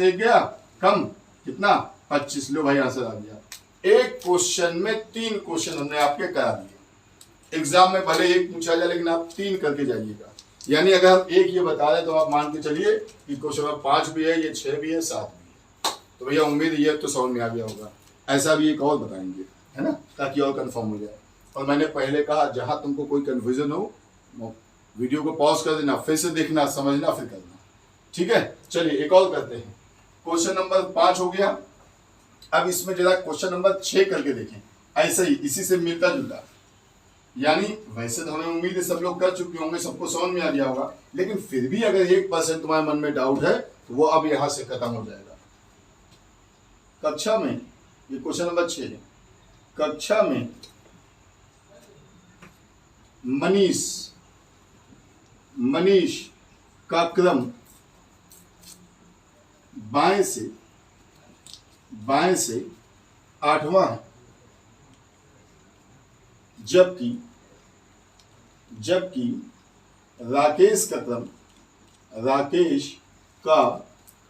एक गया कम, कितना 25। लो भाई आंसर आ गया। एक क्वेश्चन में 3 क्वेश्चन हमने आपके करा दिए। एग्जाम में भले एक पूछा जाए लेकिन आप 3 करके जाइएगा। यानी अगर हम एक ये बता रहे तो आप मान के चलिए कि क्वेश्चन में 5 भी है, ये 6 भी है, 7 भी है। तो भैया उम्मीद ये तो समझ में आ गया होगा। ऐसा भी एक और बताएंगे, है ना, ताकि और कंफर्म हो जाए। और मैंने पहले कहा जहां तुमको कोई कंफ्यूजन हो वीडियो को पॉज कर देना, फिर से देखना, समझना, फिर करना। ठीक है, चलिए एक और करते हैं। क्वेश्चन नंबर 5 हो गया। अब इसमें जरा क्वेश्चन नंबर 6 करके देखें। ऐसा ही इसी से मिलता जुलता, यानी वैसे तो हमें उम्मीद है सब लोग कर चुके होंगे, सबको समझ में आ गया होगा, लेकिन फिर भी अगर 1% तुम्हारे मन में डाउट है तो वो अब यहां से खत्म हो जाएगा। कक्षा में, ये क्वेश्चन नंबर 6 है, कक्षा में मनीष का क्रम बाएं से 8वां है, जबकि राकेश का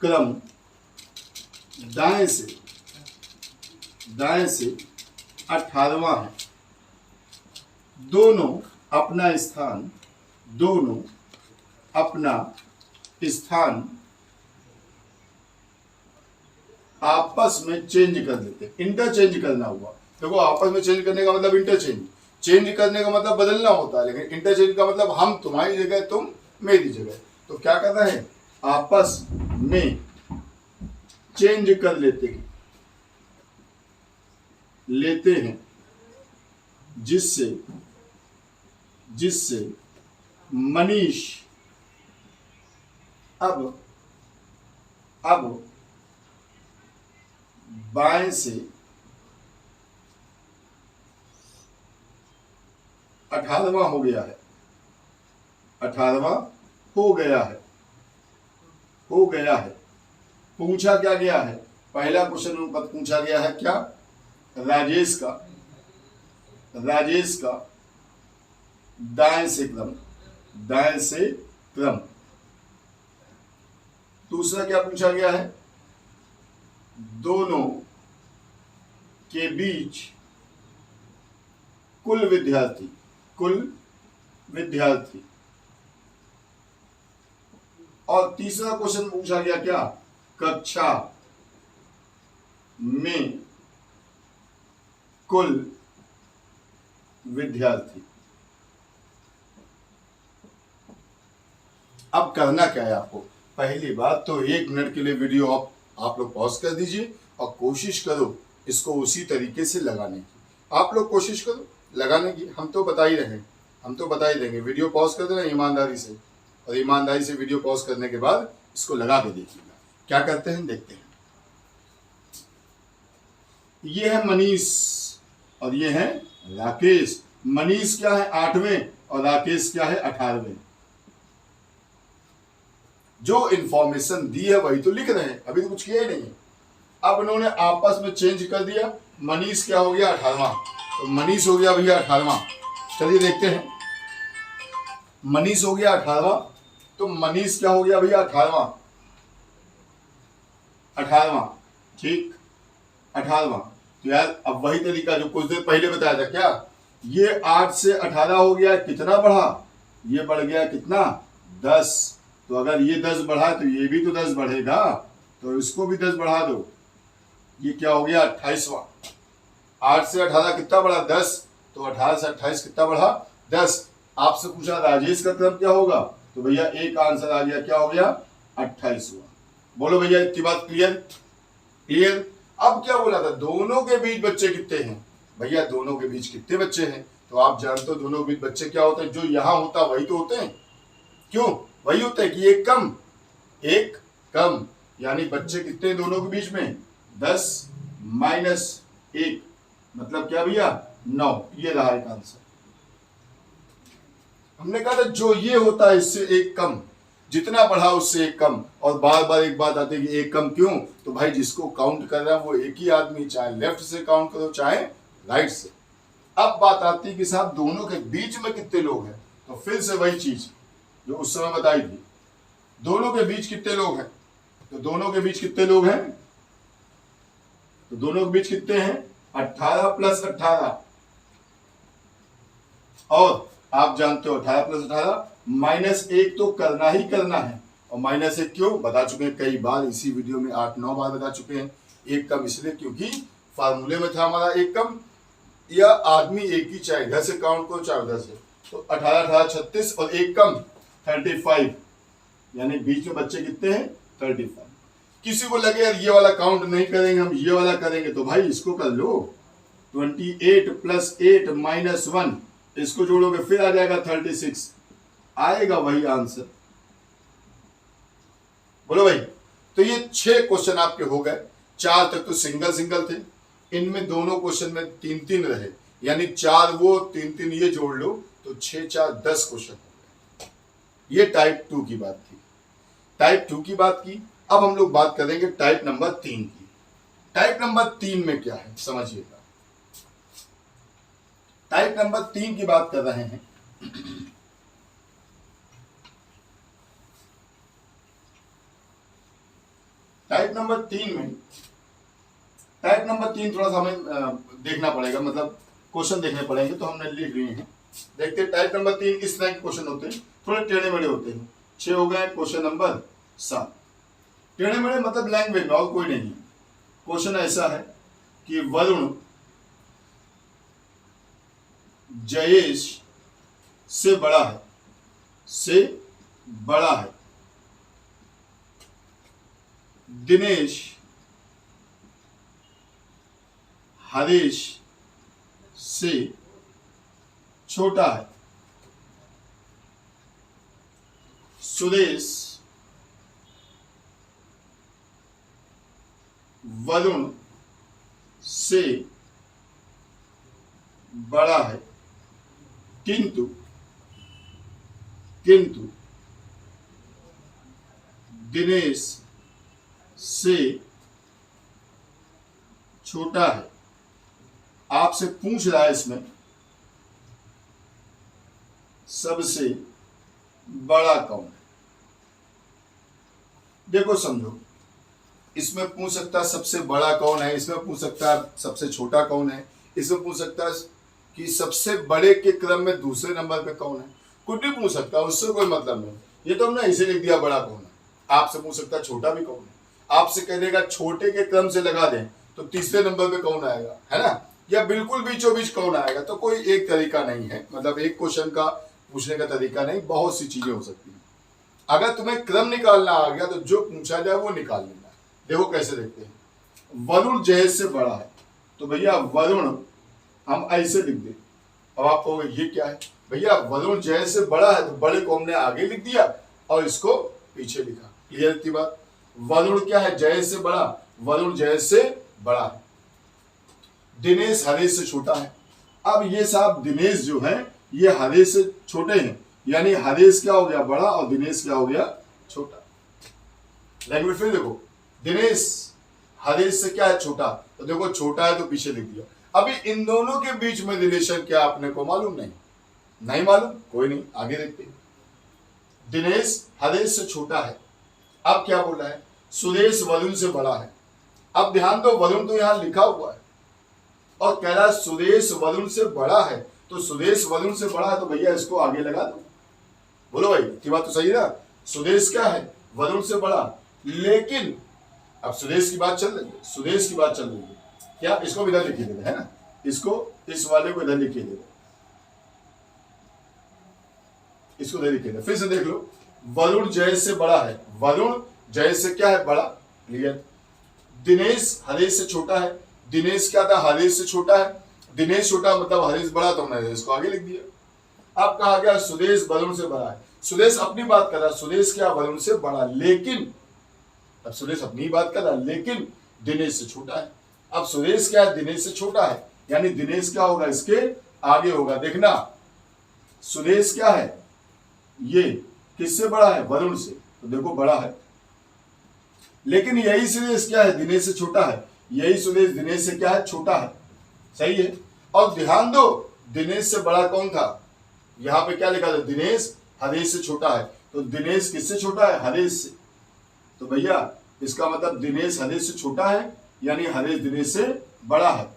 क्रम दाएं से 18वां है। दोनों अपना स्थान आपस में चेंज कर लेते। इंटरचेंज करना हुआ। देखो आपस में चेंज करने का मतलब इंटरचेंज, चेंज करने का मतलब बदलना होता है, लेकिन इंटरचेंज का मतलब हम तुम्हारी जगह तुम मेरी जगह। तो क्या करना है, आपस में चेंज कर लेते हैं, जिससे मनीष अब बाएं से 18वां हो गया है, 18वां हो गया है। पूछा क्या गया है, पहला क्वेश्चन पर पूछा गया है क्या, राजेश का दाएं से क्रम। दूसरा क्या पूछा गया है, दोनों के बीच कुल विद्यार्थी। और तीसरा क्वेश्चन पूछा गया क्या, कक्षा में कुल विद्यार्थी। अब करना क्या है आपको, पहली बात तो 1 मिनट के लिए वीडियो आप लोग पॉज कर दीजिए और कोशिश करो इसको उसी तरीके से लगाने की। आप लोग कोशिश करो लगाने की, हम तो बता ही रहे हैं, हम तो बता ही देंगे। वीडियो पॉज कर देना ईमानदारी से, और ईमानदारी से वीडियो पॉज करने के बाद इसको लगा के देखिएगा क्या करते हैं, देखते हैं। ये है मनीष और ये है राकेश। मनीष क्या है 8वें और राकेश क्या है 18वें। जो इंफॉर्मेशन दी है वही तो लिख रहे हैं, अभी तो कुछ किया ही नहीं है। अब उन्होंने आपस में चेंज कर दिया। मनीष क्या हो गया 18वां, तो मनीष हो गया भैया 18वां। चलिए देखते हैं, मनीष हो गया 18वां, तो मनीष क्या हो गया भैया 18वां, ठीक 18वां। तो यार अब वही तरीका जो कुछ देर पहले बताया था, क्या ये 8 से 18 हो गया, कितना बढ़ा, ये बढ़ गया कितना 10। तो अगर ये 10 बढ़ा तो ये भी तो 10 बढ़ेगा, तो इसको भी 10 बढ़ा दो। ये क्या हो गया 28वां। 8 से 18 कितना बढ़ा 10, तो 18 से 28 कितना बढ़ा 10। आपसे पूछा राजेश का क्रम क्या होगा, तो भैया एक आंसर आ गया, क्या हो गया 28वां। बोलो भैया इतनी बात क्लियर। अब क्या बोला था, दोनों के बीच बच्चे कितने हैं, भैया दोनों के बीच कितने बच्चे हैं, तो आप जानते हो दोनों के बीच बच्चे क्या होते हैं, जो यहां होता वही तो होते हैं। क्यों वही होता है कि एक कम, यानी बच्चे कितने दोनों के बीच में 10 माइनस 1 मतलब क्या भैया 9। ये रहा एक आंसर। हमने कहा था जो ये होता है इससे एक कम, जितना बढ़ा उससे एक कम। और बार बार एक बात आती है कि एक कम क्यों, तो भाई जिसको काउंट कर रहा है वो एक ही आदमी, चाहे लेफ्ट से काउंट करो चाहे राइट से। अब बात आती है कि साहब दोनों के बीच में कितने लोग हैं, तो फिर से वही चीज जो उस समय बताई थी, दोनों के बीच कितने लोग हैं, तो दोनों के बीच कितने लोग हैं? तो दोनों के बीच कितने हैं? 18 प्लस 18। और आप जानते हो 18 प्लस 18 -1 तो करना ही करना है। और -1 क्यों बता चुके हैं कई बार, इसी वीडियो में 8-9 बार बता चुके हैं। एक कम इसलिए क्योंकि फार्मूले में था हमारा एक कम, या आदमी एक ही चाहे इधर से काउंट करो चाहे उधर से, तो 18 18 36 और एक कम 35, यानी बीच में बच्चे कितने हैं? 35। किसी को लगे यार ये वाला काउंट नहीं करेंगे हम ये वाला करेंगे, तो भाई इसको कर लो। 28 प्लस 8 माइनस 1, इसको जोड़ोगे फिर आ जाएगा 36, आएगा वही आंसर। बोलो भाई। तो ये 6 क्वेश्चन आपके हो गए। 4 तक तो सिंगल सिंगल थे, इनमें दोनों क्वेश्चन में 3-3 रहे, यानी 4 वो 3-3 ये जोड़ लो तो 6 4 10 क्वेश्चन हो गए। ये टाइप 2 की बात थी। टाइप 2 की बात की। अब हम लोग बात करेंगे टाइप नंबर 3 की। टाइप नंबर 3 में क्या है समझिएगा। टाइप नंबर 3 की बात कर रहे हैं। टाइप नंबर 3 में, टाइप नंबर 3 थोड़ा सा हमें देखना पड़ेगा, मतलब क्वेश्चन देखने पड़ेंगे, तो हमने लिख लिए हैं। देखते हैं टाइप नंबर 3 इस तरह के क्वेश्चन होते हैं, थोड़े टेढ़े मेढ़े होते हैं। 6 हो गए। क्वेश्चन नंबर 7 टेढ़े मेढ़े मतलब लैंग्वेज में, और कोई नहीं है। क्वेश्चन ऐसा है कि वरुण जयेश से बड़ा है, से बड़ा है। दिनेश हरीश से छोटा है। सुरेश वरुण से बड़ा है, किंतु दिनेश से छोटा है। आपसे पूछ रहा है इसमें सबसे बड़ा कौन है। देखो समझो, इसमें पूछ सकता है सबसे बड़ा कौन है, इसमें पूछ सकता है सबसे छोटा कौन है, इसमें पूछ सकता है कि सबसे बड़े के क्रम में दूसरे नंबर पे कौन है। कुछ भी पूछ सकता है, उससे कोई मतलब नहीं। ये तो हमने इसे लिख दिया बड़ा कौन है। आपसे पूछ सकता है छोटा भी कौन है, आपसे कह देगा छोटे के क्रम से लगा दें तो तीसरे नंबर पे कौन आएगा, है ना, या बिल्कुल बीचों बीच कौन आएगा। तो कोई एक तरीका नहीं है, मतलब एक क्वेश्चन का पूछने का तरीका नहीं, बहुत सी चीजें हो सकती हैं। अगर तुम्हें क्रम निकालना आ गया तो जो पूछा जाए वो निकाल लेना। देखो कैसे देखते हैं। वरुण जयेश से बड़ा है, तो भैया वरुण हम ऐसे लिख दें। अब आप कहोगे ये क्या है भैया, वरुण जयेश से बड़ा है तो बड़े को हमने आगे लिख दिया और इसको पीछे लिखा। क्लियर थी बात। वरुण क्या है, जयेश से बड़ा, वरुण जयेश से बड़ा है। दिनेश हरीश से छोटा है। अब ये साहब दिनेश जो है ये हरीश से छोटे हैं, यानी हरीश क्या हो गया बड़ा और दिनेश क्या हो गया छोटा। लैंग्वेज फिर देखो, दिनेश हरीश से क्या है छोटा, तो देखो छोटा है तो पीछे लिख दिया। अभी इन दोनों के बीच में रिलेशन क्या अपने को मालूम नहीं मालूम, कोई नहीं, आगे देखते हैं। दिनेश हरीश से छोटा है। अब क्या बोला है, सुरेश वरुण से बड़ा है। अब ध्यान दो, वरुण तो यहां लिखा हुआ है और कह रहा है सुरेश वरुण से बड़ा है, तो सुरेश वरुण से बड़ा है तो भैया इसको आगे लगा दो। बोलो भाई, की बात तो सही ना। सुरेश क्या है, वरुण से बड़ा, लेकिन अब सुरेश की बात चल रही है, सुरेश की बात चल रही है, क्या इसको इधर लिखिए देते है ना, इसको इस वाले को इधर लिखिए देते, इसको इधर लिखिए देते। फिर से देख लो, वरुण जयेश से बड़ा है, वरुण जयेश से क्या है बड़ा। क्लियर। दिनेश हरीश से छोटा है, दिनेश क्या था हरीश से छोटा है, दिनेश छोटा मतलब हरीश बड़ा, तो हमने इसको आगे लिख दिया। अब कहा गया सुरेश वरुण से बड़ा है। सुरेश अपनी बात कर रहा, सुरेश क्या वरुण से बड़ा, लेकिन अब सुरेश अपनी बात कर रहा लेकिन दिनेश से छोटा है। अब सुरेश क्या है, दिनेश से छोटा है, यानी दिनेश क्या होगा इसके आगे होगा। देखना सुरेश क्या है, ये किससे बड़ा है, वरुण से, तो देखो बड़ा है। लेकिन यही सुरेश क्या है, दिनेश से छोटा है, यही सुरेश दिनेश से क्या है, छोटा है। सही है। और ध्यान दो, दिनेश से बड़ा कौन था, यहां पे क्या लिखा था, दिनेश हरीश से छोटा है, तो दिनेश किससे छोटा है, हरीश से। तो भैया इसका मतलब दिनेश हरेश से छोटा है, यानी हरेश दिनेश से बड़ा है।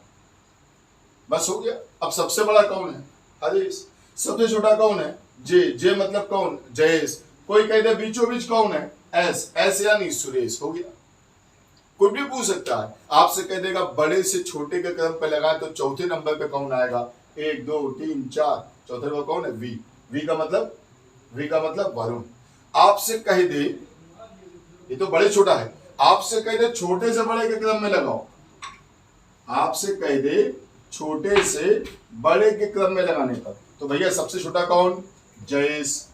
बस हो गया। अब सबसे बड़ा कौन है? हरेश। सबसे छोटा कौन है? जे। जे मतलब कौन? जयेश। कोई कह दे बीचों बीच कौन है? एस। एस यानी सुरेश। हो गया। कोई भी पूछ सकता है, आपसे कह देगा बड़े से छोटे के क्रम पे लगाए तो चौथे नंबर पे कौन आएगा? 1 2 3 4, चौथे नंबर कौन है? वी। वी का मतलब वरुण। आपसे कह दे, ये तो बड़े छोटा है, आपसे कह दे छोटे से बड़े के क्रम में लगाओ, आपसे कह दे छोटे से बड़े के क्रम में लगाने पर, तो भैया सबसे छोटा कौन? जयेश।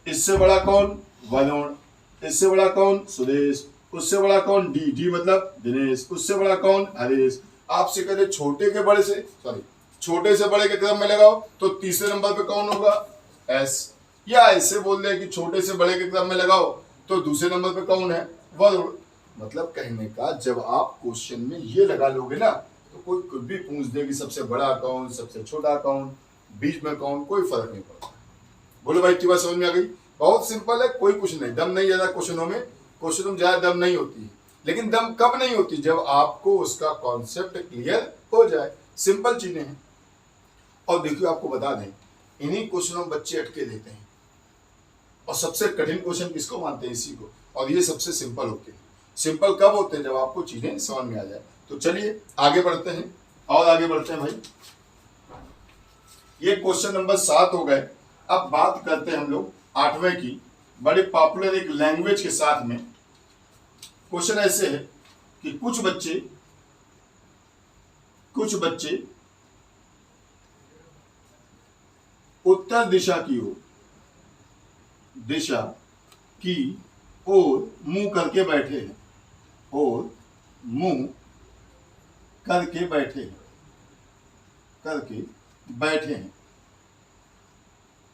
इससे बड़ा कौन? वरुण। इससे बड़ा कौन? सुरेश। उससे बड़ा कौन? डी। डी मतलब दिनेश। उससे बड़ा कौन? हरीश। आपसे कहते छोटे से बड़े के क्रम में लगाओ तो तीसरे नंबर पे कौन होगा? एस। या ऐसे बोल दे कि छोटे से बड़े के क्रम में लगाओ तो दूसरे नंबर पे कौन है? वरुण। मतलब कहने का, जब आप क्वेश्चन में ये लगा लोगे ना तो कोई कुछ भी पूछ दे कि सबसे बड़ा कौन, सबसे छोटा कौन, बीच में कौन, कोई फर्क नहीं पड़ता। बोलो भाई, बात समझ में आ गई? बहुत सिंपल है, कोई कुछ नहीं, दम नहीं ज्यादा क्वेश्चनों में ज्यादा दम नहीं होती है। लेकिन दम कब नहीं होती? जब आपको उसका कॉन्सेप्ट क्लियर हो जाए। सिंपल चीजें हैं। और देखिए, आपको बता दें, इन्हीं क्वेश्चनों में बच्चे अटके देते हैं। और सबसे कठिन क्वेश्चन किसको मानते हैं? इसी को। और ये सबसे सिंपल होते हैं। सिंपल कब होते हैं? जब आपको चीजें समझ में आ जाए। तो चलिए आगे बढ़ते हैं, और आगे बढ़ते हैं भाई। ये क्वेश्चन नंबर 7 हो गए। अब बात करते हैं हम लोग 8वें की, बड़े पॉपुलर एक लैंग्वेज के साथ में। क्वेश्चन ऐसे है कि कुछ बच्चे उत्तर दिशा की ओर मुंह करके बैठे हैं,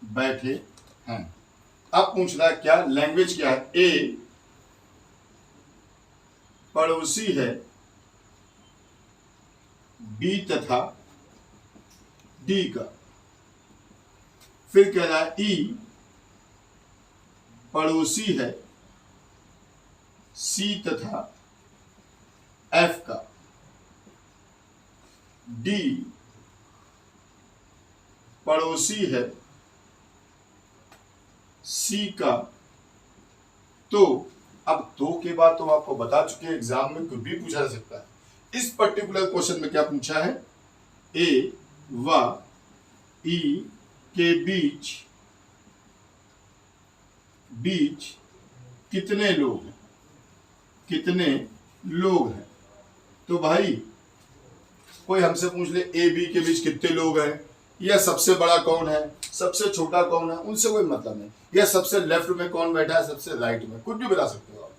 बैठे हैं। अब पूछ रहा है क्या? लैंग्वेज क्या है? ए पड़ोसी है बी तथा डी का। फिर कह रहा है ई पड़ोसी है सी तथा एफ का। डी पड़ोसी है सी का। तो अब दो के बाद तो आपको बता चुके हैं, एग्जाम में कुछ भी पूछा जा सकता है। इस पर्टिकुलर क्वेश्चन में क्या पूछा है? ए व ई के बीच कितने लोग हैं? तो भाई कोई हमसे पूछ ले ए बी के बीच कितने लोग हैं, या सबसे बड़ा कौन है, सबसे छोटा कौन है, उनसे कोई मतलब नहीं। या सबसे लेफ्ट में कौन बैठा है, सबसे राइट में, कुछ भी बता सकते हो आप।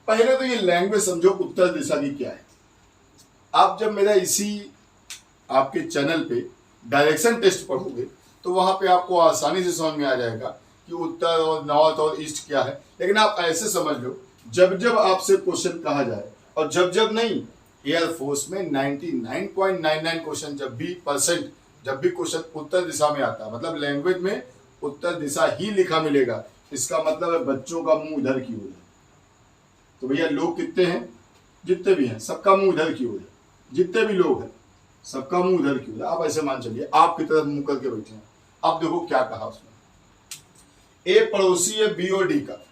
पहले तो ये लैंग्वेज समझो उत्तर दिशा की क्या है। आप जब मेरा इसी आपके चैनल पे डायरेक्शन टेस्ट पढ़ोगे तो वहां पे आपको आसानी से समझ में आ जाएगा कि उत्तर और नॉर्थ और ईस्ट क्या है। लेकिन आप ऐसे समझ लो, जब आपसे क्वेश्चन कहा जाए, और जब नहीं, एयरफोर्स में 99.99 क्वेश्चन जब भी क्वेश्चन उत्तर दिशा में आता है, मतलब लैंग्वेज में उत्तर दिशा ही लिखा मिलेगा, इसका मतलब है बच्चों का मुंह इधर की ओर है। तो भैया लोग कितने हैं? जितने भी हैं सबका मुंह इधर की ओर है। जितने भी लोग हैं सबका मुंह इधर की ओर है। आप ऐसे मान चलिए आपकी तरफ मुंह करके बैठे हैं। अब देखो क्या कहा उसने, ए पड़ोसी है बी और डी का।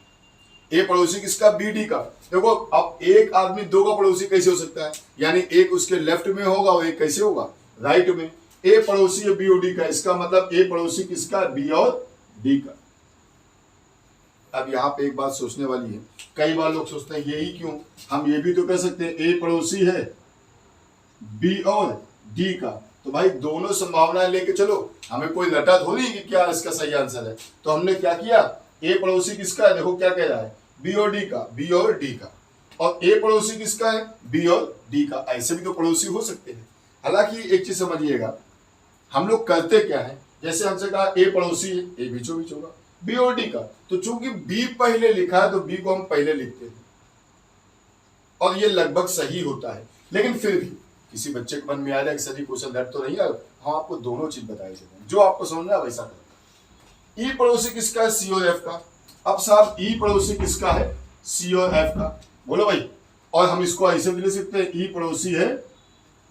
ए पड़ोसी किसका? बी डी का। देखो अब एक आदमी दो का पड़ोसी कैसे हो सकता है? यानी एक उसके लेफ्ट में होगा और एक कैसे होगा? राइट में। ए पड़ोसी है बी और डी का, इसका मतलब ए पड़ोसी किसका? बी और डी का। अब यहाँ पे एक बात सोचने वाली है, कई बार लोग सोचते हैं यही क्यों, हम ये भी तो कह सकते हैं ए पड़ोसी है बी और डी का। तो भाई दोनों संभावनाएं लेके चलो, हमें कोई रटा थोड़ी कि क्या इसका सही आंसर है। तो हमने क्या किया, ए पड़ोसी किसका है? देखो क्या कह रहा है, बी और डी का, बी और डी का। और ए पड़ोसी किसका है? बी और डी का। ऐसे भी तो पड़ोसी हो सकते हैं। हालांकि एक चीज समझिएगा, हम लोग करते क्या है, जैसे हमसे कहा ए पड़ोसी है, ए बीचों बीच होगा, बी और डी का। तो चूंकि बी पहले लिखा है तो बी को हम पहले लिखते हैं, और ये लगभग सही होता है। लेकिन फिर भी किसी बच्चे के मन में आ रहा है कि सर क्वेश्चन रट तो नहीं है, हम आपको दोनों चीज बताई जाते हैं, जो आपको समझ में वैसा करें। ई पड़ोसी किसका है? सी और एफ का। अब साहब ई पड़ोसी किसका है? सी और एफ का। बोलो भाई। और हम इसको ऐसे भी लिख सकते हैं, ई पड़ोसी है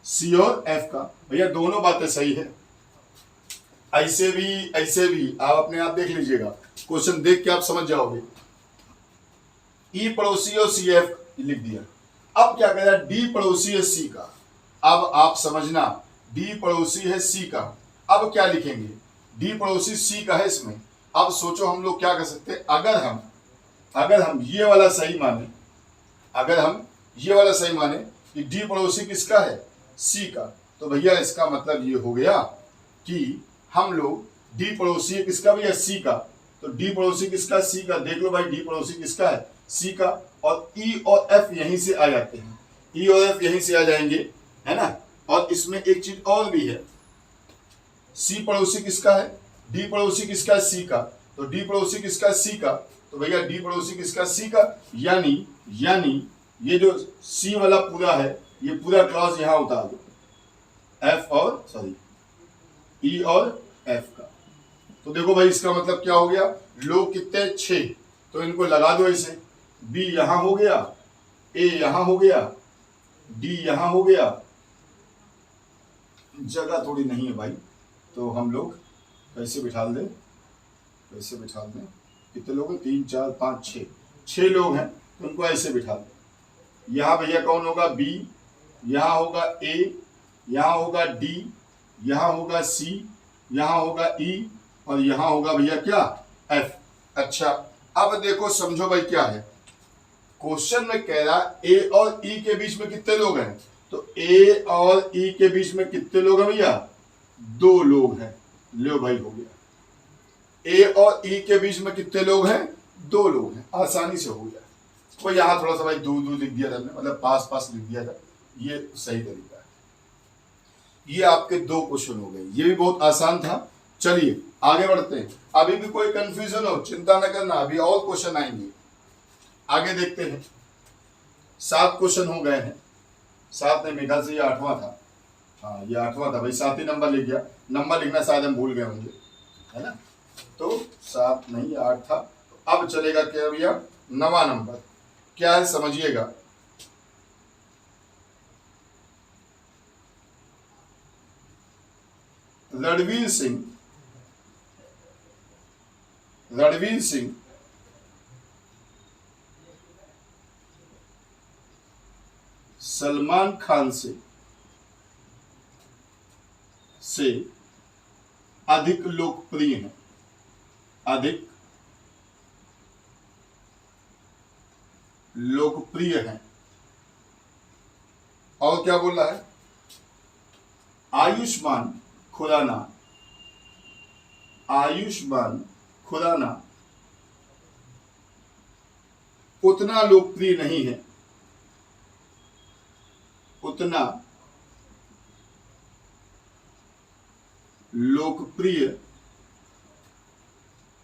सी और एफ का। भैया दोनों बातें सही है, ऐसे भी आप अपने आप देख लीजिएगा, क्वेश्चन देख के आप समझ जाओगे। ई पड़ोसी और सी एफ लिख दिया। अब क्या कह रहा है, डी पड़ोसी है सी का। अब आप समझना, डी पड़ोसी है सी का। अब क्या लिखेंगे, डी पड़ोसी सी का है इसमें। अब सोचो हम लोग क्या कर सकते हैं, अगर हम ये वाला सही माने, अगर हम ये वाला सही माने कि डी पड़ोसी किसका है, सी का, तो भैया इसका मतलब ये हो गया कि हम लोग डी पड़ोसी है किसका भैया, सी का। तो डी पड़ोसी किसका, सी का। देख लो भाई, डी पड़ोसी किसका है, सी का। और ई और एफ यहीं से आ जाते हैं, ई और एफ यहीं से आ जाएंगे, है ना। और इसमें एक चीज और भी है, सी पड़ोसी किसका है, डी पड़ोसी किसका है, सी का। तो डी पड़ोसी किसका, सी का। तो भैया डी पड़ोसी किसका, सी का। यानी ये जो सी वाला पूरा है, ये पूरा क्लॉज यहां उतार दो, एफ और सॉरी ई और एफ का। तो देखो भाई इसका मतलब क्या हो गया, लोग कितने 6, तो इनको लगा दो ऐसे, बी यहां हो गया, ए यहां हो गया, डी यहां हो गया। जगह थोड़ी नहीं है भाई, तो हम लोग कैसे बिठा दें, कितने लोग हैं, 3 4 5 6 लोग हैं, तो उनको ऐसे बिठा दें। यहाँ भैया कौन होगा, बी, यहाँ होगा ए, यहाँ होगा डी, यहाँ होगा सी, यहाँ होगा ई, और यहाँ होगा भैया क्या, एफ। अच्छा अब देखो समझो भाई क्या है, क्वेश्चन में कह रहा ए और ई के बीच में कितने लोग हैं, तो ए और ई के बीच में कितने लोग हैं भैया, 2 लोग हैं। लो भाई हो गया, ए और ई के बीच में कितने लोग हैं, 2 लोग हैं, आसानी से हो गया। तो यहां थोड़ा सा भाई दूर दूर लिख दिया था, मतलब पास पास लिख दिया था, ये सही तरीका है। ये आपके 2 क्वेश्चन हो गए, ये भी बहुत आसान था। चलिए आगे बढ़ते हैं, अभी भी कोई कंफ्यूजन हो चिंता न करना, अभी और क्वेश्चन आएंगे, आगे देखते हैं। 7 क्वेश्चन हो गए हैं, 7 नहीं, मेरे ख्याल से ये 8वां था। हाँ ये 8वां था भाई, 7 ही नंबर लिख गया, नंबर लिखना शायद हम भूल गए होंगे, है ना। तो 7 नहीं 8 था। तो अब चलेगा क्या भैया, 9वां नंबर क्या है समझिएगा। रणवीर सिंह सलमान खान से अधिक लोकप्रिय हैं, अधिक लोकप्रिय हैं। और क्या बोल रहा है, आयुष्मान खुराना उतना लोकप्रिय नहीं है, उतना लोकप्रिय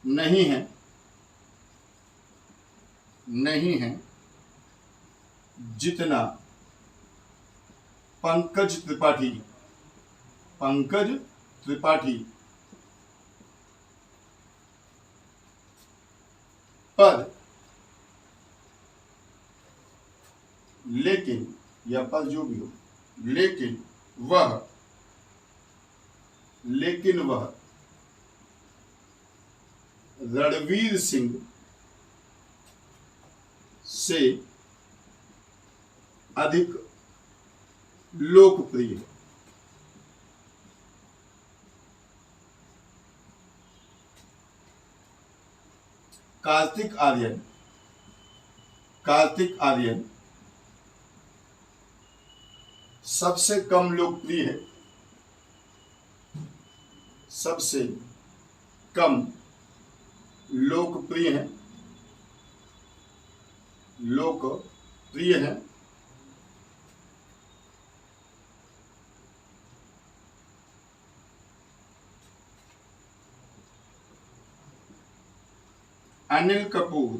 नहीं है जितना पंकज त्रिपाठी पर, लेकिन या पर जो भी हो, लेकिन वह रणवीर सिंह से अधिक लोकप्रिय है। कार्तिक आर्यन सबसे कम लोकप्रिय है, सबसे कम लोकप्रिय है, अनिल कपूर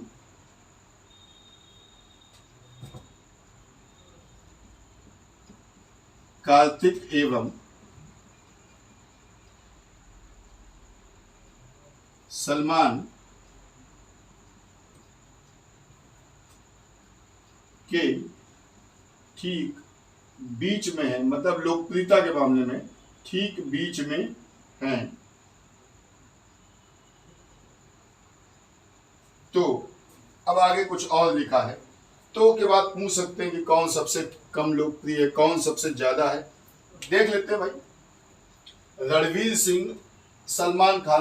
कार्तिक एवं सलमान के ठीक बीच में है, मतलब लोकप्रियता के मामले में ठीक बीच में हैं। तो अब आगे कुछ और लिखा है, तो के बाद पूछ सकते हैं कि कौन सबसे कम लोकप्रिय है, कौन सबसे ज्यादा है। देख लेते हैं भाई। रणवीर सिंह सलमान खान